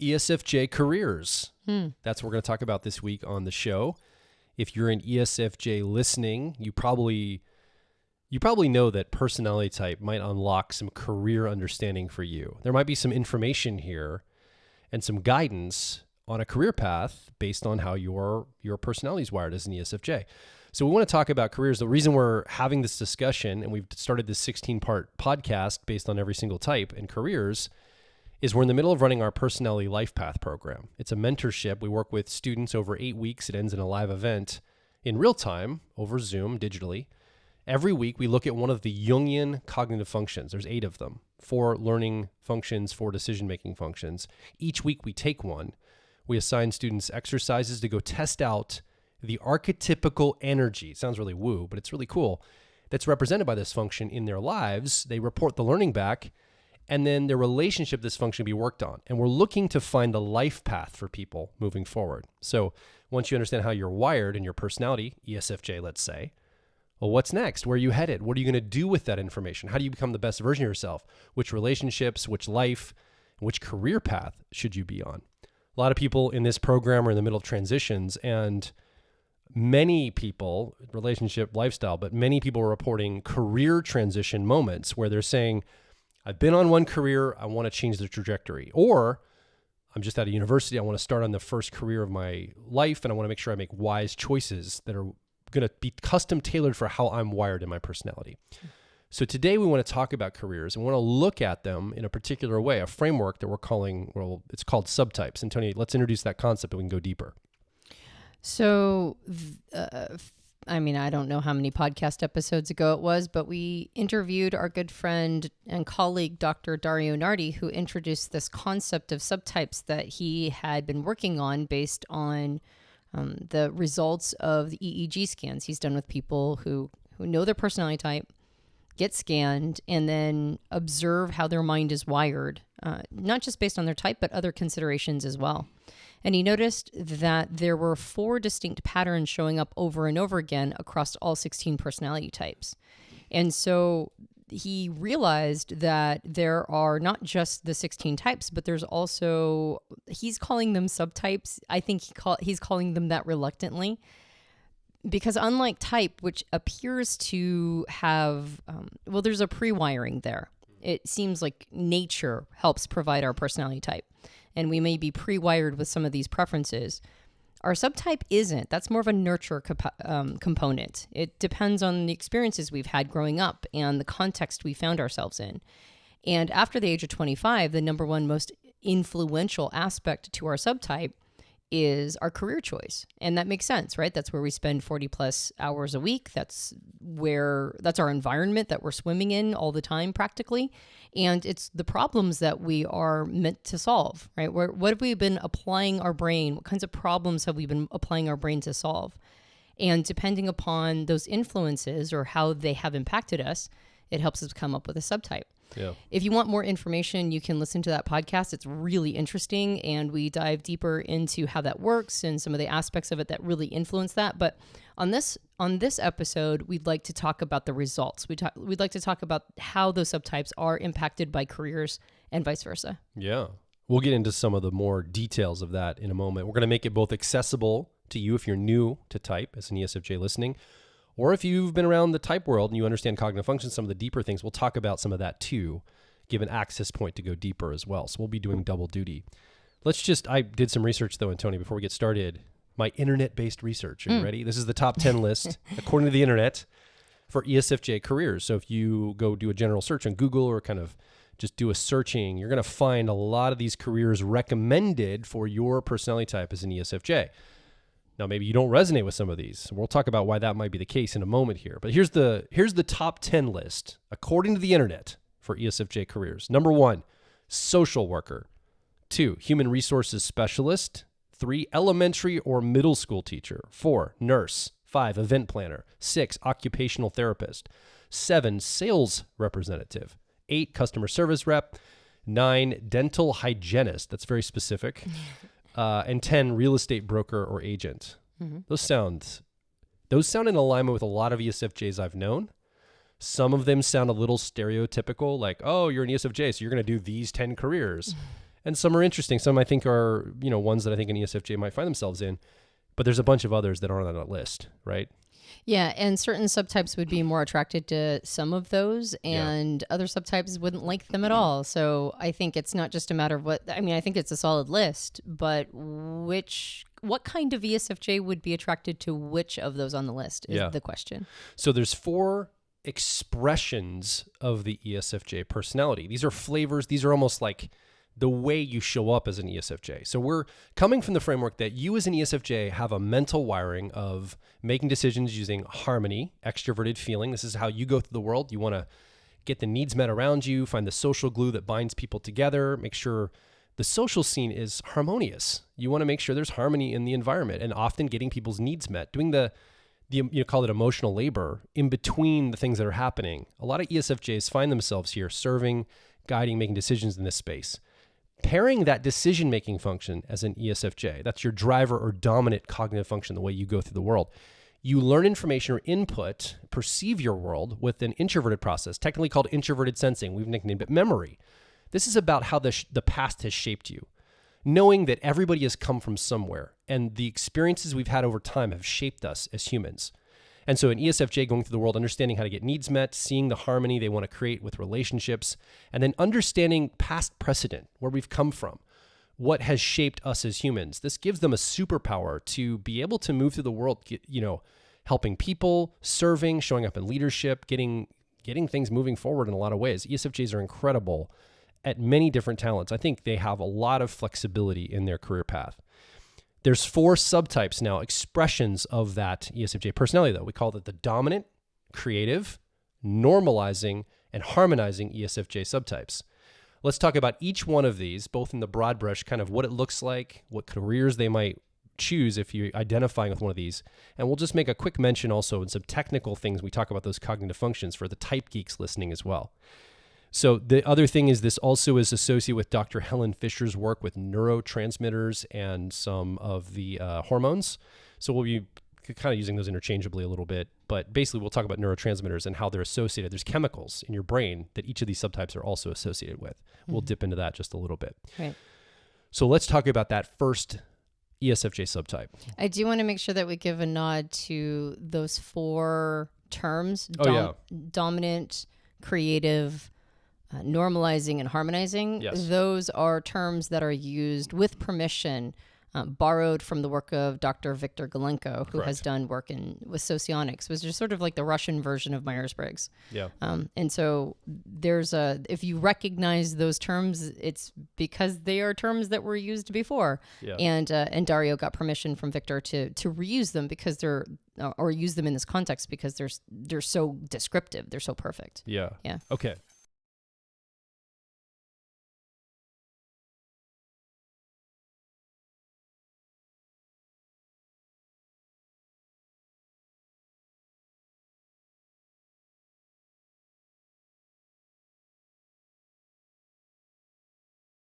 ESFJ careers. That's what we're going to talk about this week on the show. If you're an ESFJ listening, you probably know that personality type might unlock some career understanding for you. There might be some information here and some guidance on a career path based on how your personality is wired as an ESFJ. So we want to talk about careers. The reason we're having this discussion, and we've started this 16-part podcast based on every single type and careers, is we're in the middle of running our Personality Life Path program. It's a mentorship. We work with students over 8 weeks. It ends in a live event in real time over Zoom digitally. Every week, we look at one of the Jungian cognitive functions. There's 8 of them, 4 learning functions, 4 decision-making functions. Each week, we take one. We assign students exercises to go test out the archetypical energy. It sounds really woo, but it's really cool. That's represented by this function in their lives. They report the learning back, and then their relationship, this function, be worked on. And we're looking to find the life path for people moving forward. So once you understand how you're wired in your personality, ESFJ, let's say, well, what's next? Where are you headed? What are you going to do with that information? How do you become the best version of yourself? Which relationships, which life, which career path should you be on? A lot of people in this program are in the middle of transitions, and many people, relationship, lifestyle, but many people are reporting career transition moments where they're saying, I've been on one career, I want to change the trajectory. Or I'm just out of university, I want to start on the first career of my life, and I want to make sure I make wise choices that are going to be custom tailored for how I'm wired in my personality. So today we want to talk about careers and want to look at them in a particular way, a framework that we're calling, well, it's called subtypes. Antonia, let's introduce that concept and we can go deeper. So, I don't know how many podcast episodes ago it was, but we interviewed our good friend and colleague, Dr. Dario Nardi, who introduced this concept of subtypes that he had been working on based on the results of the EEG scans he's done with people who know their personality type, get scanned, and then observe how their mind is wired, not just based on their type, but other considerations as well. And he noticed that there were 4 distinct patterns showing up over and over again across all 16 personality types. And so he realized that there are not just the 16 types, but there's also, he's calling them subtypes. I think he's calling them that reluctantly. Because unlike type, which appears to have, there's a pre-wiring there. It seems like nature helps provide our personality type. And we may be pre-wired with some of these preferences. Our subtype isn't. That's more of a nurture component. It depends on the experiences we've had growing up and the context we found ourselves in. And after the age of 25, the number one most influential aspect to our subtype is our career choice. And that makes sense, right? That's where we spend 40 plus hours a week. That's our environment that we're swimming in all the time practically. And it's the problems that we are meant to solve, right? What have we been applying our brain? What kinds of problems have we been applying our brain to solve? And depending upon those influences or how they have impacted us, it helps us come up with a subtype. Yeah. If you want more information, you can listen to that podcast. It's really interesting, and we dive deeper into how that works and some of the aspects of it that really influence that. But on this episode, we'd like to talk about the results. We'd like to talk about how those subtypes are impacted by careers and vice versa. Yeah. We'll get into some of the more details of that in a moment. We're going to make it both accessible to you if you're new to type as an ESFJ listening, or if you've been around the type world and you understand cognitive functions, some of the deeper things, we'll talk about some of that too, give an access point to go deeper as well. So we'll be doing double duty. I did some research though, Antonia, before we get started, my internet-based research. Are you ready? This is the top 10 list, according to the internet, for ESFJ careers. So if you go do a general search on Google or kind of just do a searching, you're going to find a lot of these careers recommended for your personality type as an ESFJ. Now, maybe you don't resonate with some of these. We'll talk about why that might be the case in a moment here. But here's the top 10 list, according to the internet, for ESFJ careers. Number 1, social worker. 2, human resources specialist. 3, elementary or middle school teacher. 4, nurse. 5, event planner. 6, occupational therapist. 7, sales representative. 8, customer service rep. 9, dental hygienist. That's very specific. And 10, real estate broker or agent. Mm-hmm. Those sound in alignment with a lot of ESFJs I've known. Some of them sound a little stereotypical, like, oh, you're an ESFJ, so you're going to do these 10 careers. And some are interesting. Some I think are, ones that I think an ESFJ might find themselves in. But there's a bunch of others that aren't on that list, right? Yeah, and certain subtypes would be more attracted to some of those, and other subtypes wouldn't like them at all. So I think it's not just a matter of I think it's a solid list, but what kind of ESFJ would be attracted to which of those on the list is the question. So there's 4 expressions of the ESFJ personality. These are flavors. These are almost like the way you show up as an ESFJ. So we're coming from the framework that you as an ESFJ have a mental wiring of making decisions using harmony, extroverted feeling. This is how you go through the world. You want to get the needs met around you, find the social glue that binds people together, make sure the social scene is harmonious. You want to make sure there's harmony in the environment and often getting people's needs met, doing the call it emotional labor in between the things that are happening. A lot of ESFJs find themselves here serving, guiding, making decisions in this space. Pairing that decision-making function as an ESFJ, that's your driver or dominant cognitive function, the way you go through the world. You learn information or input, perceive your world with an introverted process, technically called introverted sensing. We've nicknamed it memory. This is about how the past has shaped you. Knowing that everybody has come from somewhere and the experiences we've had over time have shaped us as humans. And so an ESFJ going through the world, understanding how to get needs met, seeing the harmony they want to create with relationships, and then understanding past precedent, where we've come from, what has shaped us as humans. This gives them a superpower to be able to move through the world, helping people, serving, showing up in leadership, getting things moving forward in a lot of ways. ESFJs are incredible at many different talents. I think they have a lot of flexibility in their career path. There's 4 subtypes now, expressions of that ESFJ personality, though. We call it the dominant, creative, normalizing, and harmonizing ESFJ subtypes. Let's talk about each one of these, both in the broad brush, kind of what it looks like, what careers they might choose if you're identifying with one of these. And we'll just make a quick mention also in some technical things. We talk about those cognitive functions for the type geeks listening as well. So the other thing is this also is associated with Dr. Helen Fisher's work with neurotransmitters and some of the hormones. So we'll be kind of using those interchangeably a little bit, but basically we'll talk about neurotransmitters and how they're associated. There's chemicals in your brain that each of these subtypes are also associated with. Mm-hmm. We'll dip into that just a little bit. Right. So let's talk about that first ESFJ subtype. I do want to make sure that we give a nod to those 4 terms, dominant, creative, normalizing, and harmonizing. Yes. Those are terms that are used with permission, borrowed from the work of Dr. Viktor Galenko, who has done work with socionics, which is sort of like the Russian version of Myers-Briggs. Yeah. And so if you recognize those terms, it's because they are terms that were used before. Yeah. And Dario got permission from Viktor to reuse them because or use them in this context because they're so descriptive. They're so perfect. Yeah. Yeah. Okay.